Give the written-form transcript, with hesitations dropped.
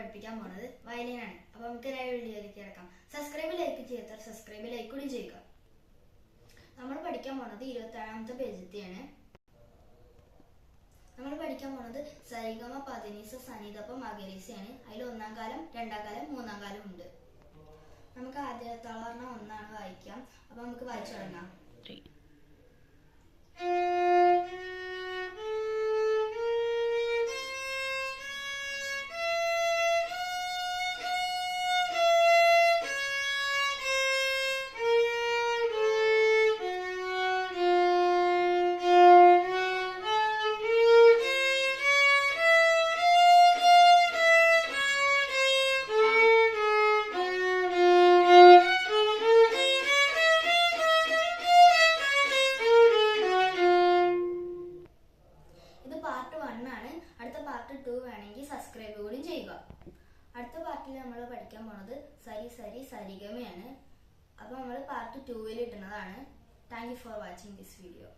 പഠിപ്പിക്കാൻ പോകുന്നത് വയലിനാണ്. അപ്പോൾ നമുക്ക് ലൈവ് വീഡിയോയിലേക്ക് കിടക്കാം. സബ്സ്ക്രൈബ് ലൈക്ക് ചെയ്യാത്തവർ സബ്സ്ക്രൈബ് ലൈക്ക് കൂടി ചെയ്യുക. നമ്മൾ പഠിക്കാൻ പോകുന്നത് 27ാമത്തെ പേജത്തെയാണ്. നമ്മൾ പഠിക്കാൻ പോകുന്നത് സരിഗമ പദനിസ സനിധപ്പ മകരീസയാണ്. അതിൽ 1ാം കാലം 2ാം കാലം 3ാം കാലം ഉണ്ട്. നമുക്ക് ആദ്യത്തെ പറഞ്ഞാൽ 1 വായിക്കാം. അപ്പൊ നമുക്ക് വായിച്ചു തുടങ്ങാം. പാർട്ട് 1 ആണ്. അടുത്ത പാർട്ട് 2 വേണമെങ്കിൽ സബ്സ്ക്രൈബ് കൂടി ചെയ്യുക. അടുത്ത പാർട്ടിൽ നമ്മൾ പഠിക്കാൻ പോണത് സരി സരി സരിഗമയാണ്. അപ്പോൾ നമ്മൾ പാർട്ട് 2 ഇടുന്നതാണ്. Thank you for watching this video.